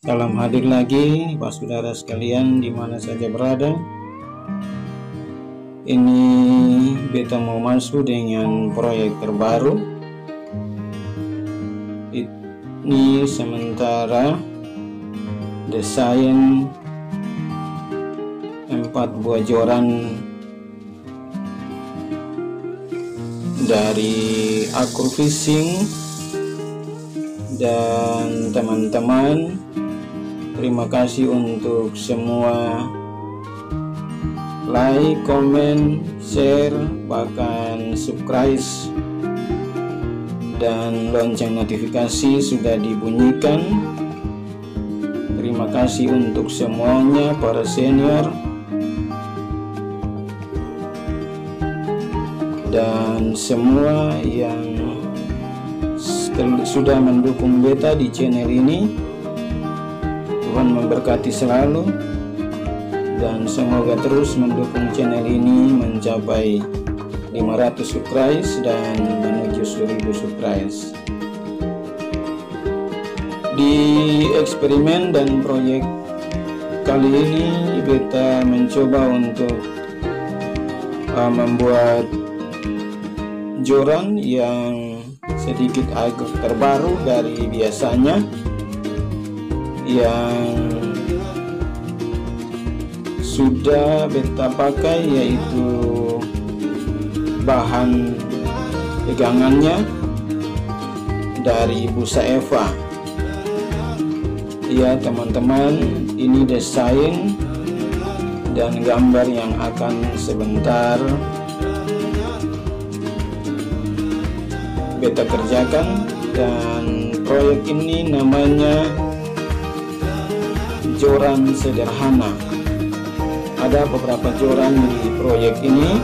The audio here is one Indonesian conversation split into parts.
Salam hadir lagi Pak Saudara sekalian di mana saja berada. Ini beta mau masuk dengan proyek terbaru. Ini sementara desain 4 buah joran dari Akur Fishing dan teman-teman. Terima kasih untuk semua like, komen, share, bahkan subscribe dan lonceng notifikasi sudah dibunyikan. Terima kasih untuk semuanya, para senior dan semua yang sudah mendukung beta di channel ini. Tuhan memberkati selalu dan semoga terus mendukung channel ini mencapai 500 subscribe dan menuju 1000 subscribe. Di eksperimen dan proyek kali ini beta mencoba untuk membuat joran yang sedikit agak terbaru dari biasanya, yang sudah beta pakai, yaitu bahan pegangannya dari busa Eva. Ya teman-teman, ini desain dan gambar yang akan sebentar beta kerjakan, dan proyek ini namanya joran sederhana. Ada beberapa joran di proyek ini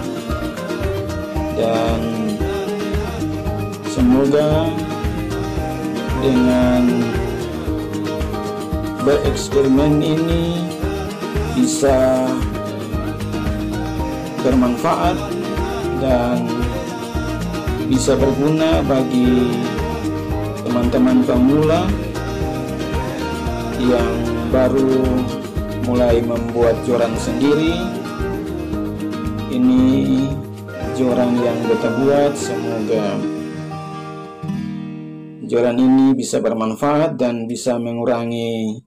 dan semoga dengan bereksperimen ini bisa bermanfaat dan bisa berguna bagi teman-teman pemula yang baru mulai membuat joran sendiri. Ini joran yang beta buat, semoga joran ini bisa bermanfaat dan bisa mengurangi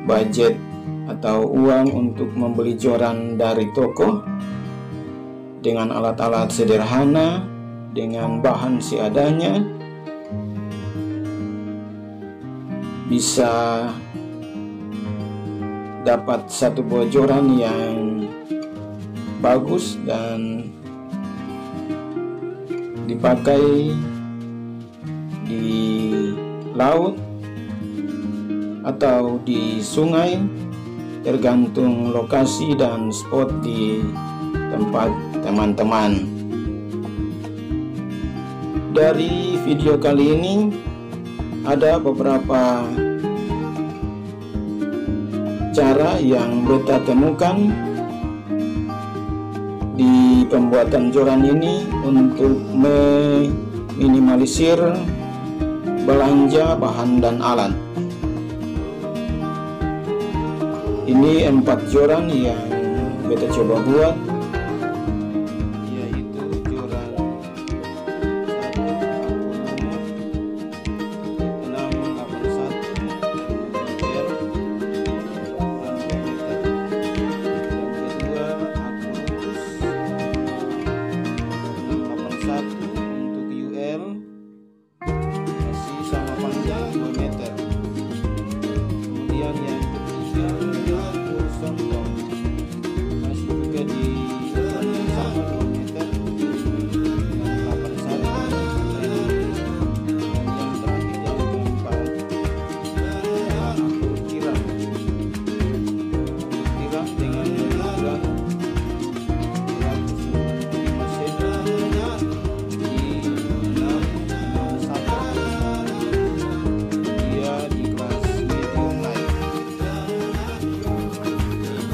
budget atau uang untuk membeli joran dari toko dengan alat-alat sederhana, dengan bahan seadanya. Bisa dapat satu buah joran yang bagus dan dipakai di laut atau di sungai, tergantung lokasi dan spot di tempat teman-teman. Dari video kali ini ada beberapa cara yang beta temukan di pembuatan joran ini untuk meminimalisir belanja bahan dan alat. Ini 4 joran yang beta coba buat, yaitu joran 6.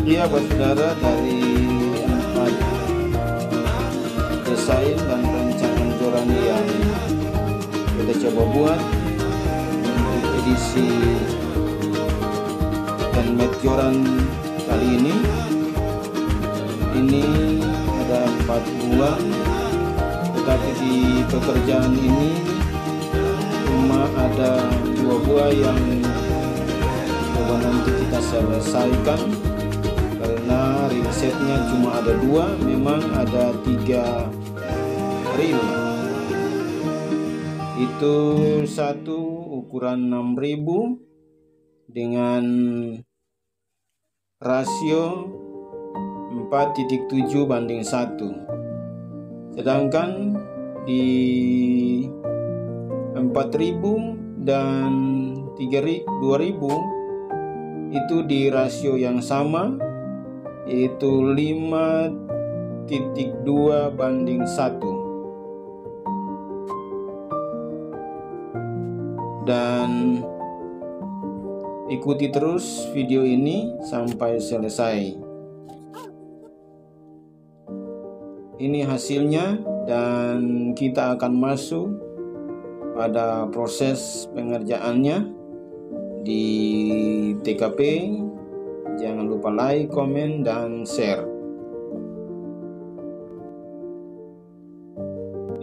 Iya buat saudara, dari 4 desain dan rancangan joran yang kita coba buat untuk edisi handmade joran kali ini ada 4 buah, tetapi di pekerjaan ini cuma ada 2 buah yang coba nanti kita selesaikan, karena reel setnya cuma ada 2, memang ada 3 reel. Itu satu ukuran 6000 dengan rasio 4.7:1, sedangkan di 4000 dan 2000 itu di rasio yang sama, yaitu 5.2:1. Dan ikuti terus video ini sampai selesai. Ini hasilnya, dan kita akan masuk pada proses pengerjaannya di TKP. Jangan lupa like, komen, dan share.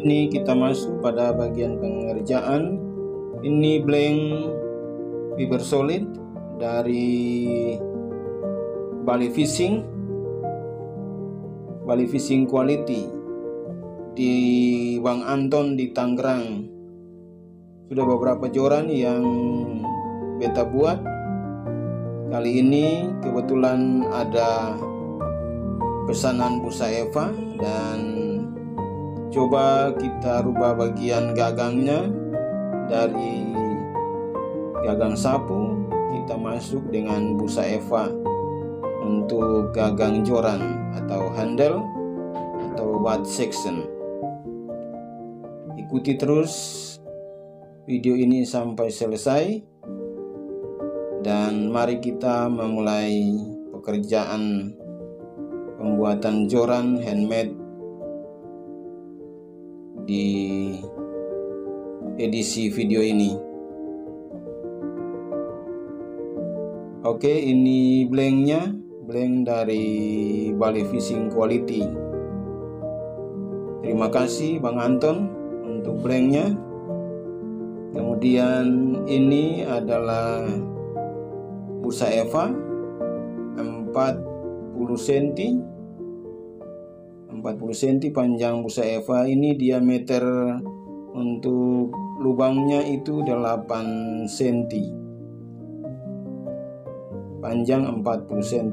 Ini kita masuk pada bagian pengerjaan. Ini blank fiber solid dari Bali Fishing Quality di Bang Anton di Tangerang. Sudah beberapa joran yang beta buat. Kali ini kebetulan ada pesanan busa Eva, dan coba kita rubah bagian gagangnya. Dari gagang sapu kita masuk dengan busa Eva untuk gagang joran atau handle atau butt section. Ikuti terus video ini sampai selesai, dan mari kita memulai pekerjaan pembuatan joran handmade di edisi video ini. Oke, ini blanknya, blank dari Bali Fishing Quality. Terima kasih Bang Anton untuk blanknya. Kemudian ini adalah busa Eva 40 cm panjang busa Eva. Ini diameter untuk lubangnya itu 8 cm, panjang 40 cm.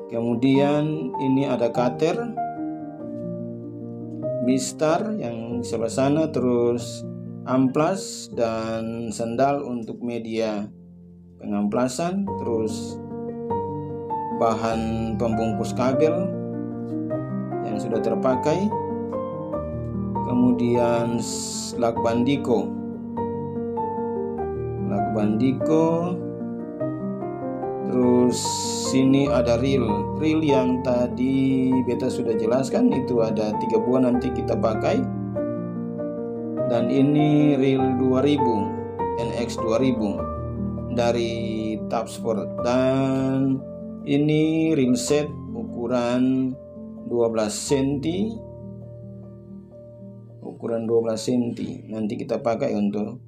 Kemudian ini ada cutter mistar yang sebelah sana, terus amplas dan sandal untuk media pengamplasan, terus bahan pembungkus kabel yang sudah terpakai. Kemudian lakbandiko, terus sini ada reel yang tadi beta sudah jelaskan, itu ada 3 buah nanti kita pakai. Dan ini reel 2000 NX 2000 dari Tapsport, dan ini reel set ukuran 12 cm, nanti kita pakai untuk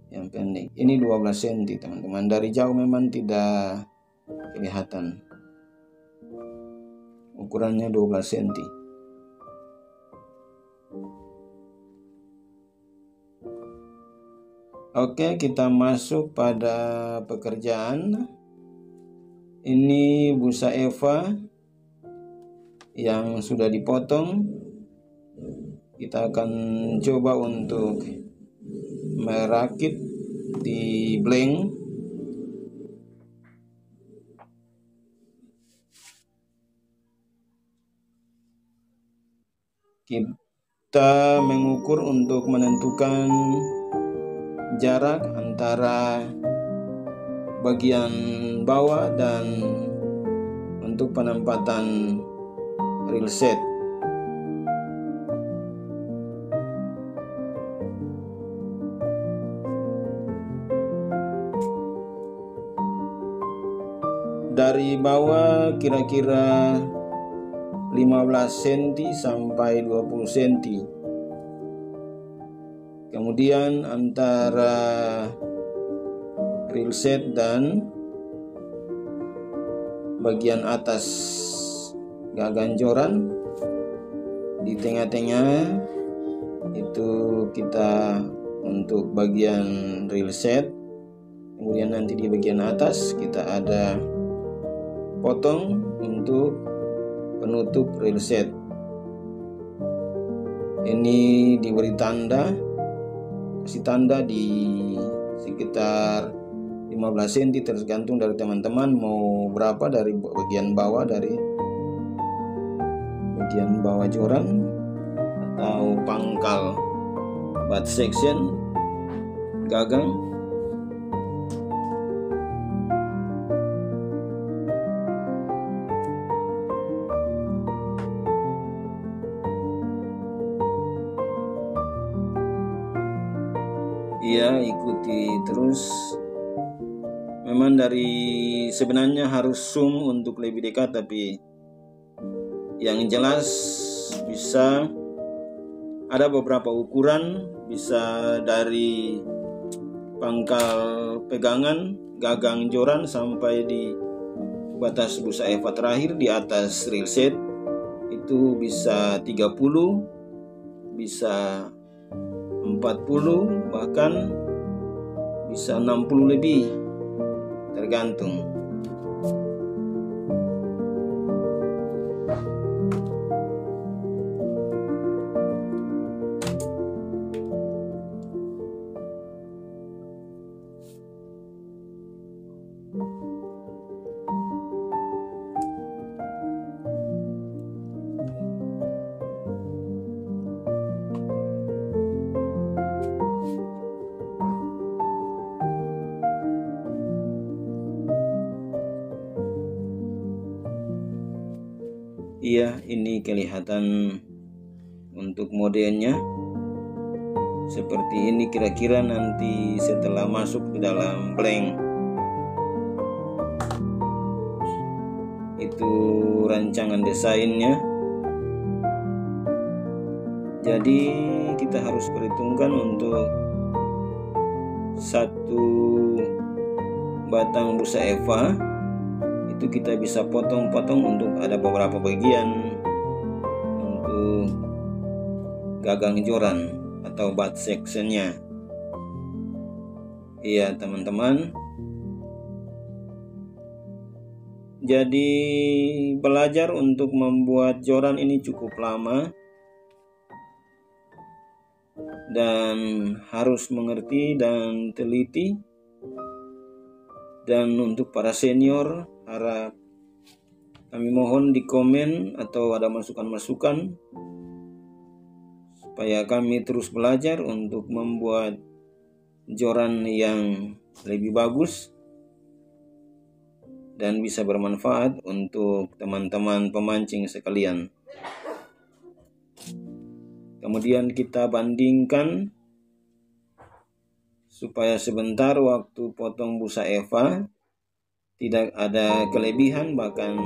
yang pendek. Ini 12 cm teman-teman, dari jauh memang tidak kelihatan, ukurannya 12 cm. Oke, kita masuk pada pekerjaan. Ini busa Eva yang sudah dipotong. Kita akan coba untuk merakit di blank. Kita mengukur untuk menentukan jarak antara bagian bawah dan untuk penempatan reel set. dari bawah kira-kira 15 cm sampai 20 cm. Kemudian antara reel set dan bagian atas gagang joran di tengah-tengah itu kita untuk bagian reel set. Kemudian nanti di bagian atas kita ada potong untuk penutup reel set. Ini diberi tanda, kasih tanda di sekitar 15 cm, tergantung dari teman-teman mau berapa dari bagian bawah, dari bagian bawah joran atau pangkal butt section gagang. Iya, ikuti terus. Memang sebenarnya harus zoom untuk lebih dekat, tapi yang jelas bisa ada beberapa ukuran, bisa dari pangkal pegangan gagang joran sampai di batas busa Eva terakhir di atas reel set. Itu bisa 30, bisa 40, bahkan bisa 60 lebih, tergantung. Iya, ini kelihatan untuk modelnya seperti ini kira-kira nanti setelah masuk ke dalam blank. Itu rancangan desainnya. Jadi kita harus perhitungkan untuk satu batang busa Eva itu kita bisa potong-potong untuk ada beberapa bagian untuk gagang joran atau butt sectionnya. Iya teman-teman, jadi belajar untuk membuat joran ini cukup lama dan harus mengerti dan teliti. Dan untuk para senior, harap kami mohon di komen atau ada masukan-masukan supaya kami terus belajar untuk membuat joran yang lebih bagus dan bisa bermanfaat untuk teman-teman pemancing sekalian. Kemudian kita bandingkan supaya sebentar waktu potong busa Eva tidak ada kelebihan, bahkan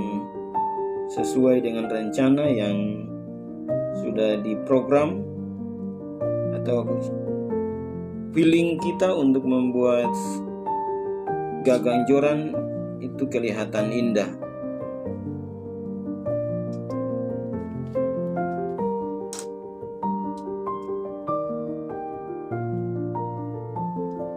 sesuai dengan rencana yang sudah diprogram atau feeling kita untuk membuat gagang joran itu kelihatan indah.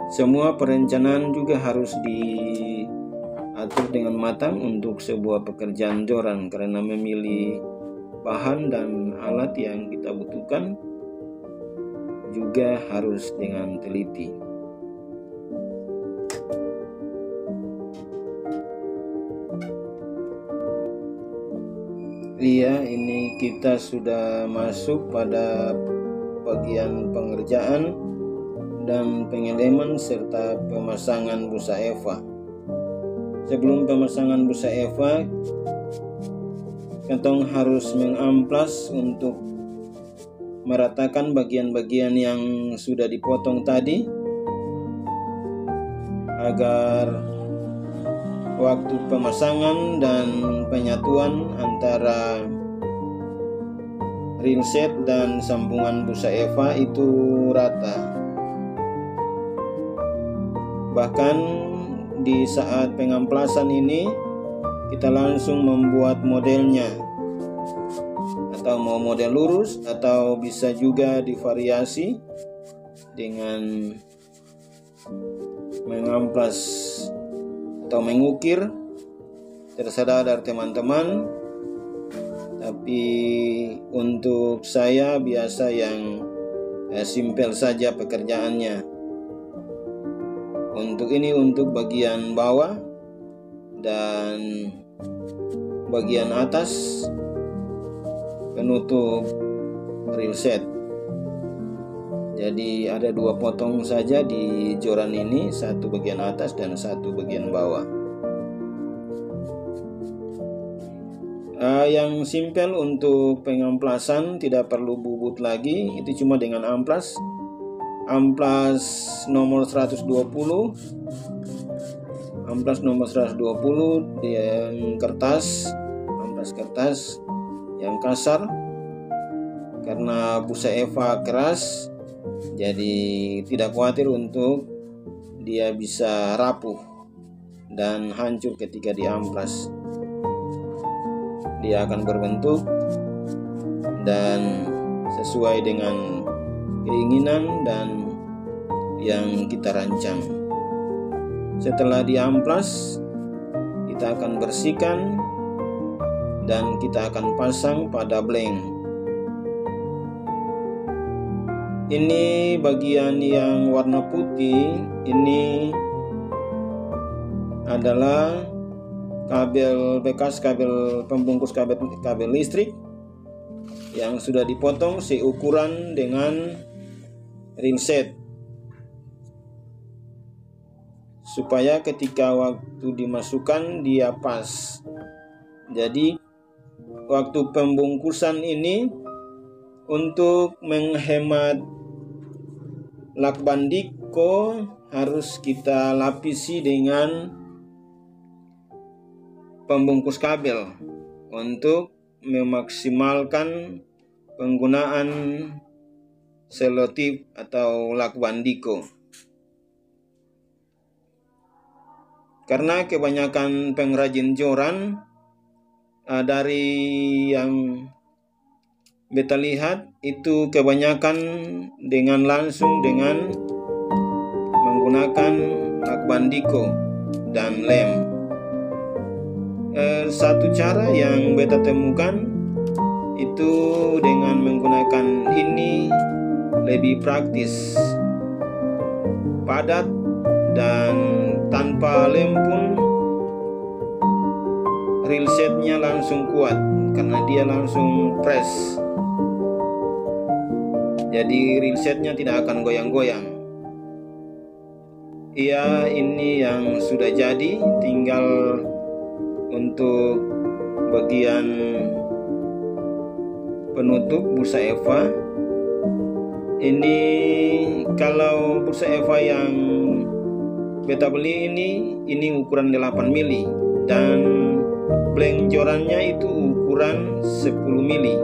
Semua perencanaan juga harus diatur dengan matang untuk sebuah pekerjaan joran, karena memilih bahan dan alat yang kita butuhkan juga harus dengan teliti. Iya, ini kita sudah masuk pada bagian pengerjaan dan pengeleman serta pemasangan busa Eva. Sebelum pemasangan busa Eva, kita harus mengamplas untuk meratakan bagian-bagian yang sudah dipotong tadi agar waktu pemasangan dan penyatuan antara reel set dan sambungan busa Eva itu rata. Bahkan di saat pengamplasan ini kita langsung membuat modelnya, atau mau model lurus atau bisa juga divariasi dengan mengamplas atau mengukir, terserah dari teman-teman. Tapi untuk saya biasa yang simpel saja pekerjaannya. Untuk ini untuk bagian bawah dan bagian atas penutup reel set. Jadi ada 2 potong saja di joran ini, satu bagian atas dan satu bagian bawah. Yang simpel untuk pengamplasan tidak perlu bubut lagi, itu cuma dengan amplas nomor 120, amplas nomor 120 yang kertas, amplas kertas yang kasar, karena busa Eva keras, jadi tidak khawatir untuk dia bisa rapuh dan hancur ketika diamplas. Dia akan berbentuk dan sesuai dengan keinginan dan yang kita rancang. Setelah diamplas, kita akan bersihkan dan kita akan pasang pada blank. Ini bagian yang warna putih, ini adalah kabel bekas, kabel pembungkus kabel listrik yang sudah dipotong seukuran dengan reel set, supaya ketika waktu dimasukkan dia pas. Jadi waktu pembungkusan ini untuk menghemat lakban diko harus kita lapisi dengan pembungkus kabel untuk memaksimalkan penggunaan selotip atau lakban diko. Karena kebanyakan pengrajin joran dari yang beta lihat itu kebanyakan langsung dengan menggunakan lakban diko dan lem. Satu cara yang beta temukan itu dengan menggunakan ini lebih praktis, padat dan tanpa lem pun reel setnya langsung kuat karena dia langsung press. Jadi reel setnya tidak akan goyang-goyang. Iya, ini yang sudah jadi, tinggal untuk bagian penutup busa Eva. Ini kalau busa Eva yang beta beli ini ukuran 8 mili dan blank jorannya itu ukuran 10 mili.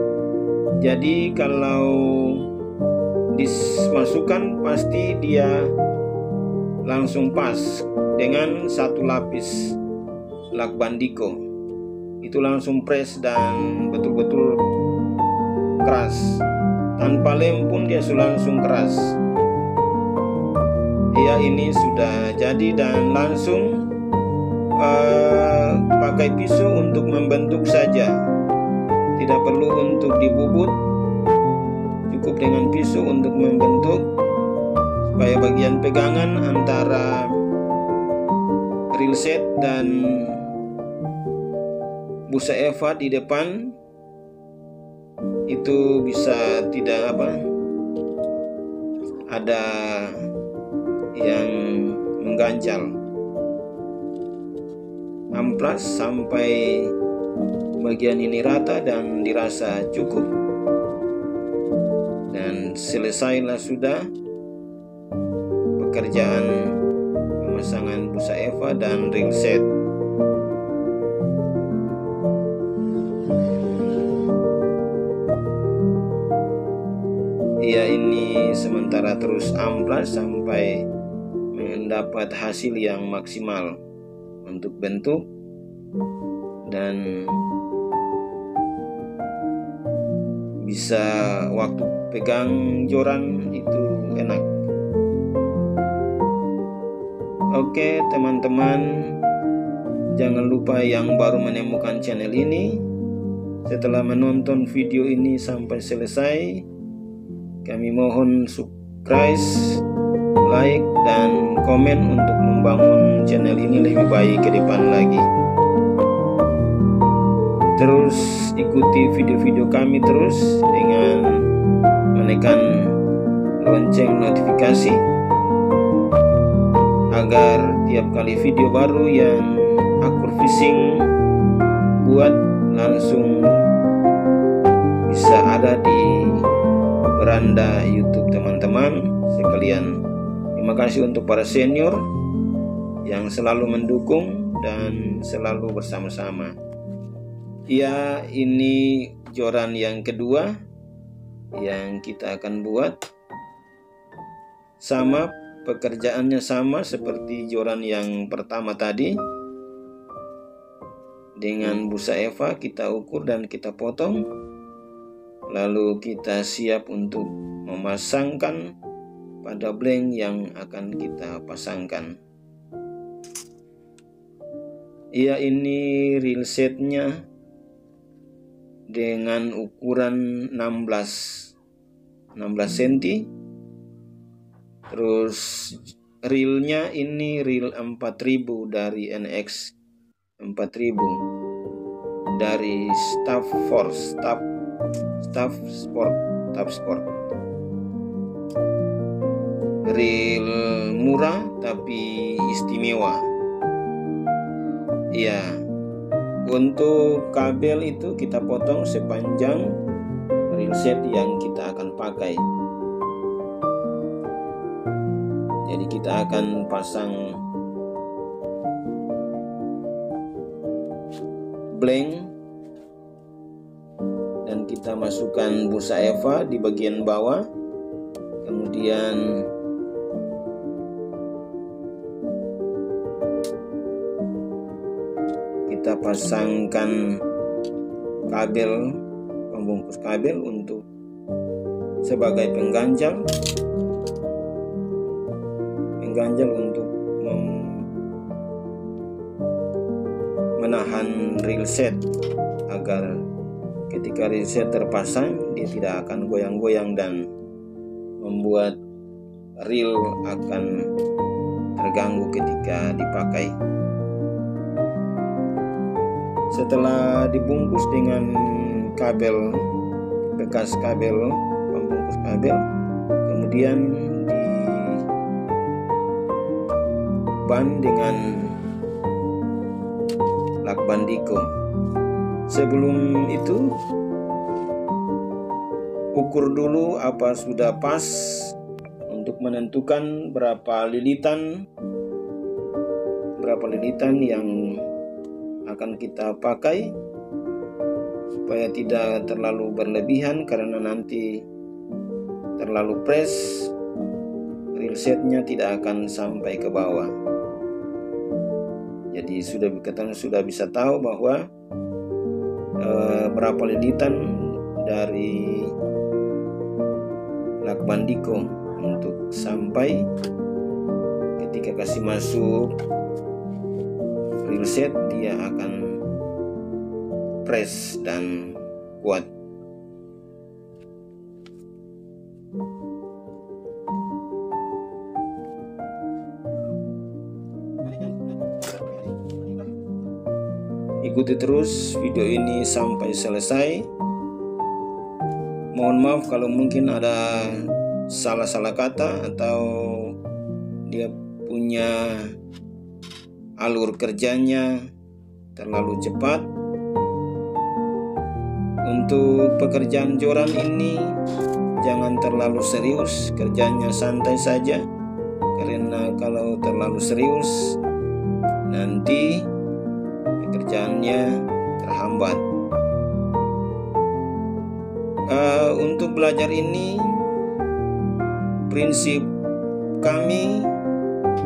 Jadi kalau dimasukkan pasti dia langsung pas dengan satu lapis lakban diko. Itu langsung press dan betul-betul keras. Tanpa lem pun dia langsung keras. Ya, ini sudah jadi dan langsung pakai pisau untuk membentuk saja. Tidak perlu untuk dibubut. Cukup dengan pisau untuk membentuk supaya bagian pegangan antara reel set dan busa Eva di depan itu bisa tidak ada yang menggancal. Amplas sampai bagian ini rata dan dirasa cukup, dan selesailah sudah pekerjaan pemasangan busa Eva dan reel set. kita terus amplas sampai mendapat hasil yang maksimal untuk bentuk dan bisa waktu pegang joran itu enak. Oke teman-teman, jangan lupa yang baru menemukan channel ini, setelah menonton video ini sampai selesai, kami mohon subscribe, like, dan komen untuk membangun channel ini lebih baik ke depan lagi. Terus ikuti video-video kami terus dengan menekan lonceng notifikasi agar tiap kali video baru yang Akur Fishing buat langsung bisa ada di beranda YouTube teman-teman sekalian. Terima kasih untuk para senior yang selalu mendukung dan selalu bersama-sama. Ya, ini joran yang kedua yang kita akan buat. Sama, pekerjaannya sama seperti joran yang pertama tadi. Dengan busa eva kita ukur dan kita potong. Lalu kita siap untuk memasangkan pada blank yang akan kita pasangkan. Ya, ini reel setnya dengan ukuran 16 cm. Terus reelnya ini reel 4000 dari NX 4000 dari Staff Sport. Reel murah tapi istimewa. Ya, untuk kabel itu kita potong sepanjang reel set yang kita akan pakai. Jadi kita akan pasang blank dan kita masukkan busa eva di bagian bawah. Kemudian kita pasangkan kabel, pembungkus kabel untuk sebagai pengganjal untuk menahan reel set agar ketika reel set terpasang dia tidak akan goyang-goyang dan membuat reel akan terganggu ketika dipakai. Setelah dibungkus dengan kabel, bekas kabel, pembungkus kabel, kemudian diban dengan lakban diko. Sebelum itu ukur dulu apa sudah pas untuk menentukan berapa lilitan yang akan kita pakai supaya tidak terlalu berlebihan, karena nanti terlalu press reel setnya tidak akan sampai ke bawah. Jadi kita sudah bisa tahu bahwa berapa lilitan dari lakban diko untuk sampai ketika kasih masuk reel set dia akan press dan kuat. Ikuti terus video ini sampai selesai. Mohon maaf kalau mungkin ada salah-salah kata atau dia punya alur kerjanya terlalu cepat. Untuk pekerjaan joran ini jangan terlalu serius, kerjanya santai saja, karena kalau terlalu serius nanti pekerjaannya terhambat. Untuk belajar ini prinsip kami,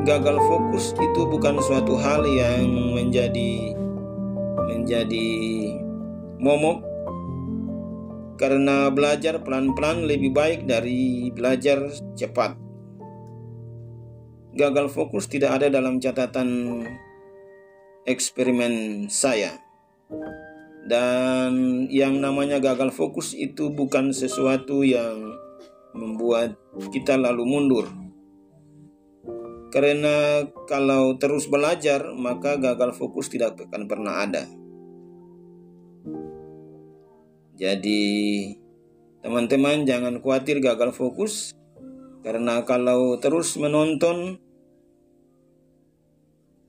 gagal fokus itu bukan suatu hal yang menjadi momok, karena belajar pelan-pelan lebih baik dari belajar cepat. Gagal fokus tidak ada dalam catatan eksperimen saya. Dan yang namanya gagal fokus itu bukan sesuatu yang membuat kita lalu mundur. Karena kalau terus belajar, maka gagal fokus tidak akan pernah ada. Jadi teman-teman jangan khawatir gagal fokus, karena kalau terus menonton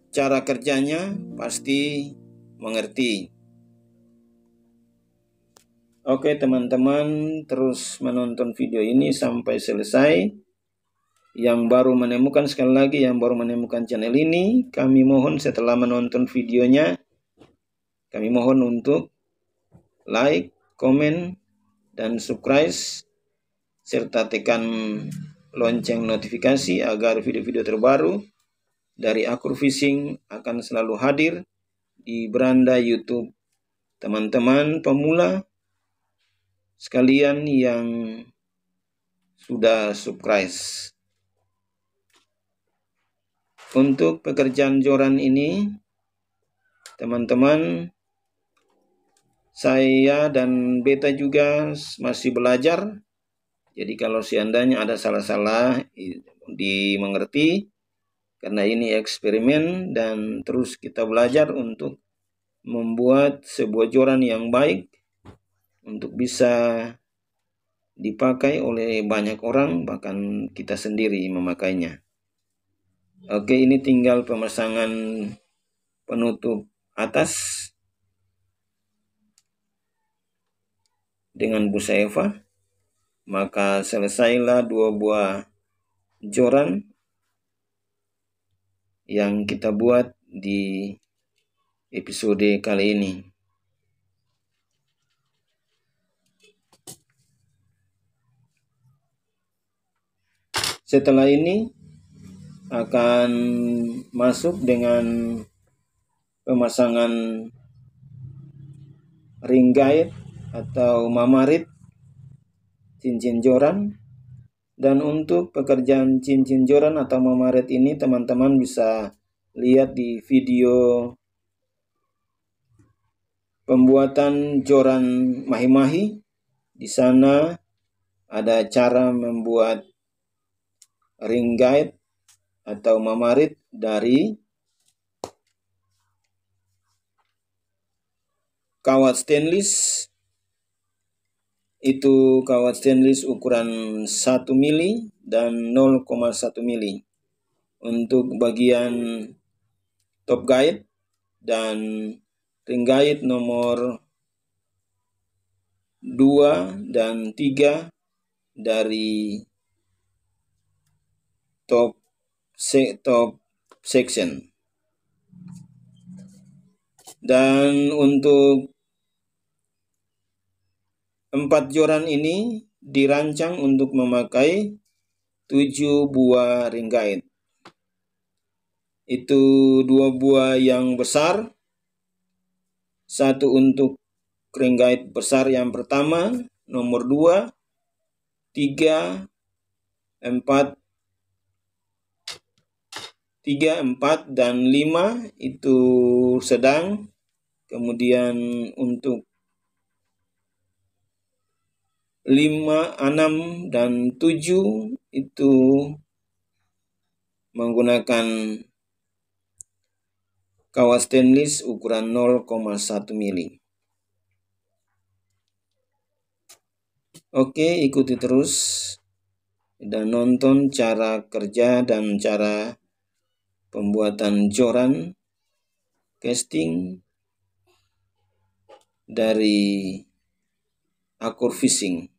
cara kerjanya pasti mengerti. Oke teman-teman, terus menonton video ini sampai selesai. Yang baru menemukan, sekali lagi yang baru menemukan channel ini, kami mohon setelah menonton videonya, kami mohon untuk like, komen, dan subscribe, serta tekan lonceng notifikasi agar video-video terbaru dari Akur Fishing akan selalu hadir di beranda YouTube teman-teman pemula sekalian yang sudah subscribe. Untuk pekerjaan joran ini, teman-teman, saya dan beta juga masih belajar. Jadi kalau seandainya ada salah-salah dimengerti, karena ini eksperimen dan terus kita belajar untuk membuat sebuah joran yang baik untuk bisa dipakai oleh banyak orang, bahkan kita sendiri memakainya. Oke, ini tinggal pemasangan penutup atas dengan busa Eva, maka selesailah 2 buah joran yang kita buat di episode kali ini. Setelah ini akan masuk dengan pemasangan ring guide atau mamarit cincin joran. Dan untuk pekerjaan cincin joran atau mamarit ini, teman-teman bisa lihat di video pembuatan joran mahi-mahi. Di sana ada cara membuat ring guide atau mamarit dari kawat stainless. Itu kawat stainless ukuran 1 mili dan 0,1 mili untuk bagian top guide, dan ring guide nomor 2 dan 3 dari top section. Dan untuk 4 joran ini dirancang untuk memakai 7 buah ring guide. Itu 2 buah yang besar, 1 untuk ring guide besar yang pertama, nomor 2, 3, 4, dan 5 itu sedang. Kemudian untuk 5, 6, dan 7 itu menggunakan kawat stainless ukuran 0,1 mili. Oke, ikuti terus dan nonton cara kerja dan cara pembuatan joran casting dari Akur Fishing.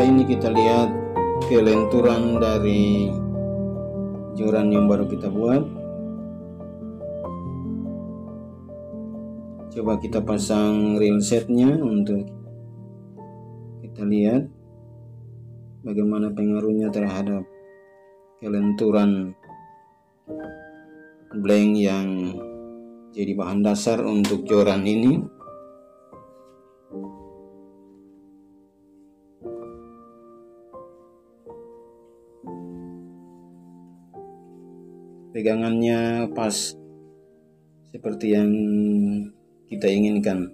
ini kita lihat kelenturan dari joran yang baru kita buat. Coba kita pasang reel setnya untuk kita lihat bagaimana pengaruhnya terhadap kelenturan blank yang jadi bahan dasar untuk joran ini. Pegangannya pas seperti yang kita inginkan.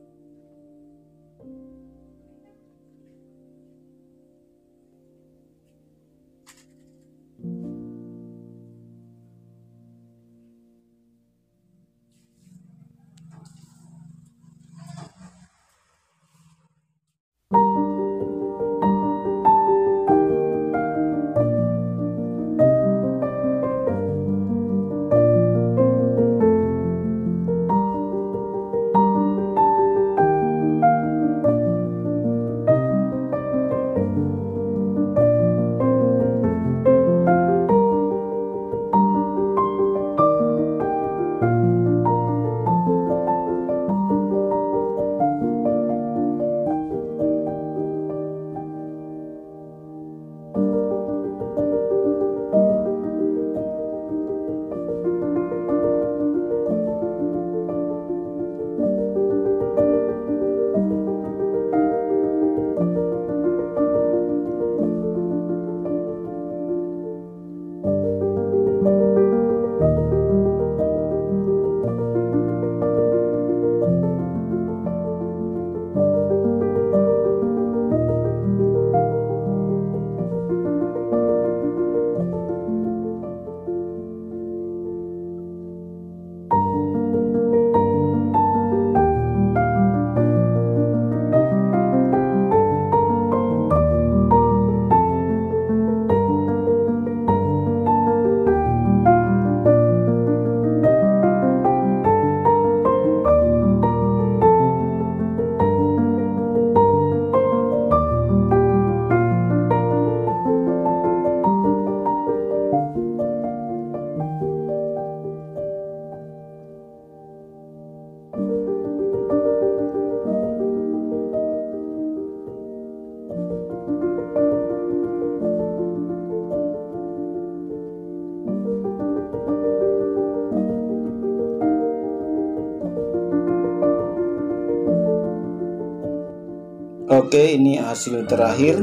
Oke, ini hasil terakhir,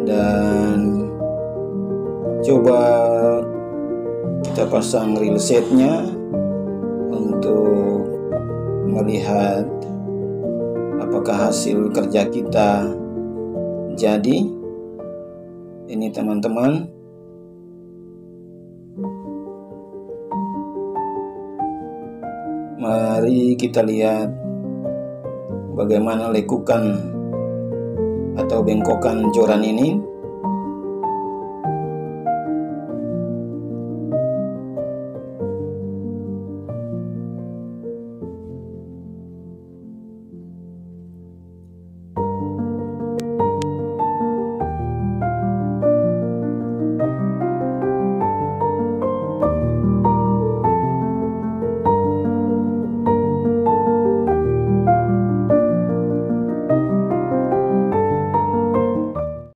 dan coba kita pasang reel setnya untuk melihat apakah hasil kerja kita jadi. Ini teman-teman, mari kita lihat bagaimana lekukan atau bengkokan joran ini.